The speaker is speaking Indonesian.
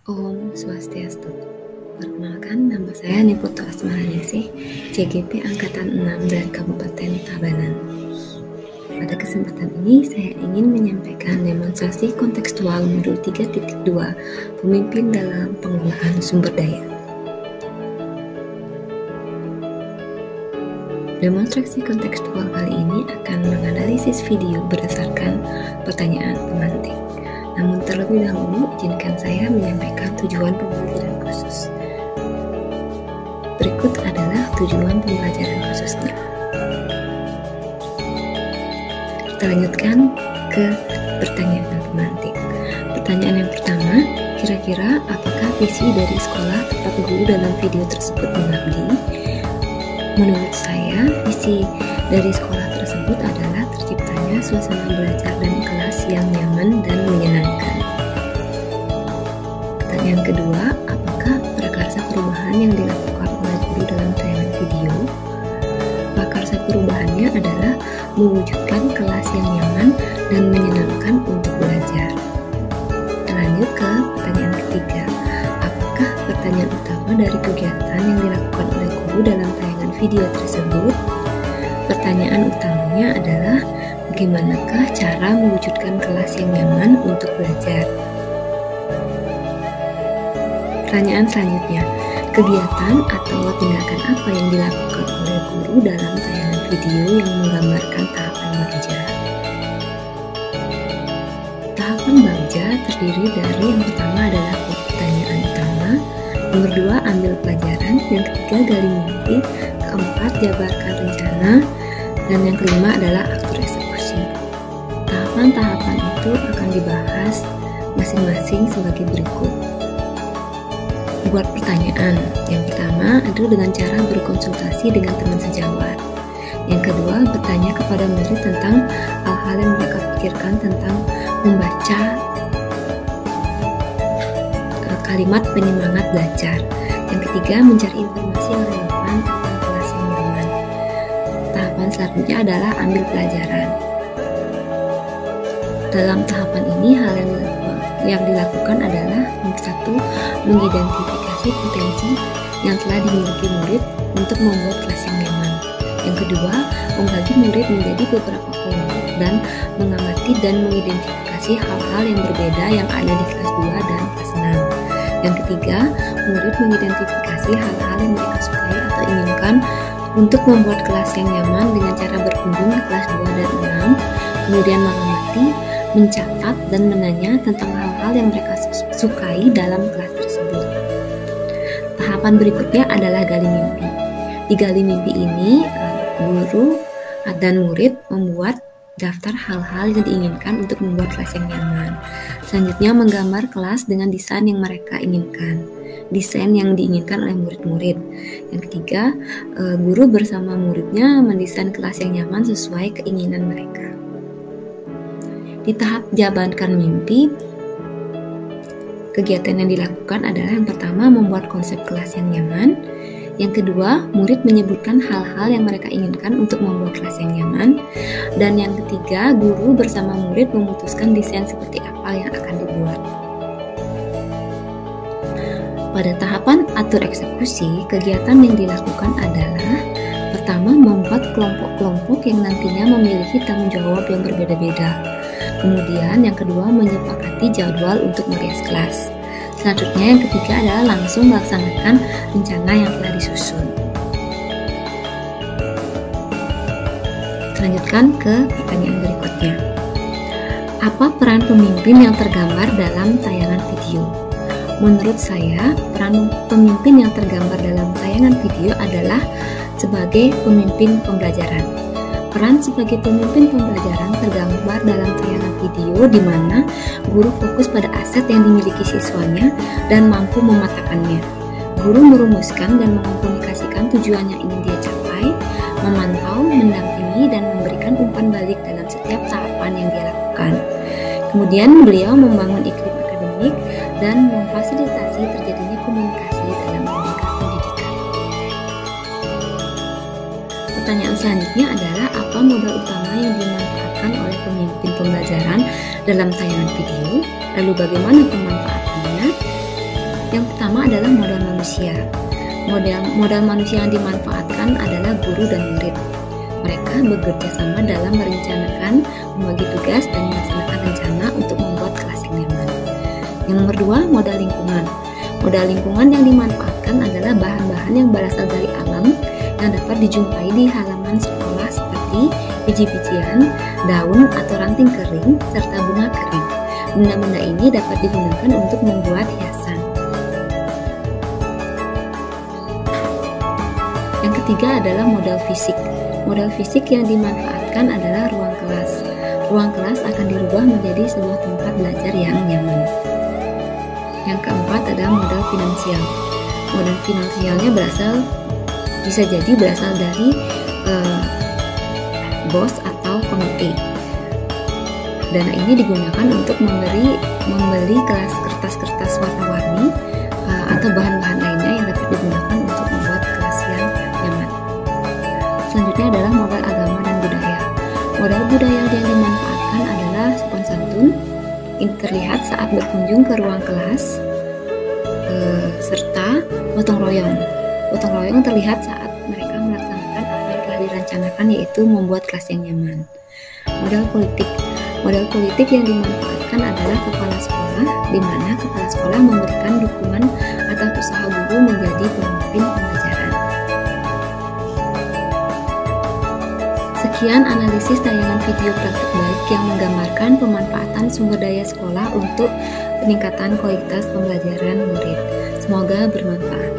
Om Swastiastu. Perkenalkan, nama saya Niputu Asmahaningsih, CGP Angkatan 6 dari Kabupaten Tabanan. Pada kesempatan ini, saya ingin menyampaikan demonstrasi kontekstual modul 3.2, Pemimpin dalam Pengelolaan Sumber Daya. Demonstrasi kontekstual kali ini akan menganalisis video berdasarkan pertanyaan pemantik. Namun terlebih dahulu, izinkan saya menyampaikan tujuan pembelajaran khusus. Berikut adalah tujuan pembelajaran khususnya. Kita lanjutkan ke pertanyaan pemantik. Pertanyaan yang pertama, kira-kira apakah visi dari sekolah tempat guru dalam video tersebut mengabdi? Menurut saya, visi dari sekolah tersebut adalah terciptanya suasana belajar dan kelas yang nyaman dan menyenangkan. Pertanyaan kedua, apakah prakarsa perubahan yang dilakukan oleh guru dalam tayangan video? Prakarsa perubahannya adalah mewujudkan kelas yang nyaman dan menyenangkan untuk belajar. Kita lanjut ke pertanyaan ketiga, apakah pertanyaan utama dari kegiatan yang dilakukan oleh guru dalam tayangan video tersebut? Pertanyaan utamanya adalah bagaimanakah cara mewujudkan kelas yang nyaman untuk belajar? Pertanyaan selanjutnya, kegiatan atau tindakan apa yang dilakukan oleh guru dalam tayangan video yang menggambarkan tahapan bagja? Tahapan bagja terdiri dari yang pertama adalah pertanyaan utama, nomor 2 ambil pelajaran, yang ketiga gali mimpi, keempat jabarkan rencana, dan yang kelima adalah atur eksekusi. Tahapan-tahapan itu akan dibahas masing-masing sebagai berikut. Buat pertanyaan, yang pertama adalah dengan cara berkonsultasi dengan teman sejawat. Yang kedua, bertanya kepada murid tentang hal-hal yang mereka pikirkan tentang membaca kalimat penyemangat belajar. Yang ketiga, mencari informasi yang relevan tentang kelas yang nyaman. Tahapan selanjutnya adalah ambil pelajaran. Dalam tahapan ini, hal yang dilakukan adalah yang satu, mengidentifikasi potensi yang telah dimiliki murid untuk membuat kelas yang nyaman. Yang kedua, membagi murid menjadi beberapa kelompok dan mengamati dan mengidentifikasi hal-hal yang berbeda yang ada di kelas 2 dan kelas 6. Yang ketiga, murid mengidentifikasi hal-hal yang mereka sukai atau inginkan untuk membuat kelas yang nyaman dengan cara berkunjung ke kelas 2 dan 6, kemudian mengamati, mencatat, dan menanya tentang hal-hal yang mereka sukai dalam kelas tersebut. Tahapan berikutnya adalah gali mimpi. Di gali mimpi ini, guru dan murid membuat daftar hal-hal yang diinginkan untuk membuat kelas yang nyaman. Selanjutnya, menggambar kelas dengan desain yang mereka inginkan, desain yang diinginkan oleh murid-murid. Yang ketiga, guru bersama muridnya mendesain kelas yang nyaman sesuai keinginan mereka. Di tahap jabarkan mimpi, kegiatan yang dilakukan adalah yang pertama membuat konsep kelas yang nyaman. Yang kedua, murid menyebutkan hal-hal yang mereka inginkan untuk membuat kelas yang nyaman. Dan yang ketiga, guru bersama murid memutuskan desain seperti apa yang akan dibuat. Pada tahapan atur eksekusi, kegiatan yang dilakukan adalah pertama, membuat kelompok-kelompok yang nantinya memiliki tanggung jawab yang berbeda-beda. Kemudian yang kedua, menyepakati jadwal untuk merias kelas. Selanjutnya yang ketiga adalah langsung melaksanakan rencana yang telah disusun. Lanjutkan ke pertanyaan berikutnya. Apa peran pemimpin yang tergambar dalam tayangan video? Menurut saya, peran pemimpin yang tergambar dalam tayangan video adalah sebagai pemimpin pembelajaran. Peran sebagai pemimpin pembelajaran tergambar dalam tayangan video di mana guru fokus pada aset yang dimiliki siswanya dan mampu mematakannya. Guru merumuskan dan mengkomunikasikan tujuan yang ingin dia capai, memantau, mendampingi, dan memberikan umpan balik dalam setiap tahapan yang dia lakukan. Kemudian beliau membangun iklim akademik dan memfasilitasi terjadinya komunikasi dalam lembaga pendidikan. Pertanyaan selanjutnya adalah apa modal utama yang dimanfaatkan oleh pemimpin pembelajaran dalam tayangan video, lalu bagaimana pemanfaatannya? Yang pertama adalah modal manusia. Modal manusia yang dimanfaatkan adalah guru dan murid. Mereka bekerja sama dalam merencanakan, membagi tugas, dan melaksanakan rencana untuk membuat kelas yang nyaman. Yang nomor dua, modal lingkungan. Modal lingkungan yang dimanfaatkan adalah bahan-bahan yang berasal dari alam yang dapat dijumpai di halaman sekolah seperti biji-bijian, daun atau ranting kering, serta bunga kering. Benda-benda ini dapat digunakan untuk membuat hiasan. Yang ketiga adalah modal fisik. Modal fisik yang dimanfaatkan adalah ruang kelas. Ruang kelas akan dirubah menjadi sebuah tempat belajar yang nyaman. Yang keempat adalah modal finansial. Modal finansialnya bisa jadi berasal dari bos atau komite. Dana ini digunakan untuk membeli kertas-kertas warna-warni atau bahan-bahan lainnya yang dapat digunakan untuk membuat kelas yang nyaman. Selanjutnya adalah modal agama dan budaya. Modal budaya yang dimanfaatkan adalah sopan santun. Ini terlihat saat berkunjung ke ruang kelas, serta gotong royong. Gotong royong terlihat saat mereka melaksanakan apa yang telah direncanakan, yaitu membuat kelas yang nyaman. Modal politik. Modal politik yang dimanfaatkan adalah kepala sekolah, di mana kepala sekolah memberikan dukungan atas usaha guru menjadi pemimpin pembelajaran. Sekian analisis tayangan video praktik baik yang menggambarkan pemanfaatan sumber daya sekolah untuk peningkatan kualitas pembelajaran murid. Semoga bermanfaat.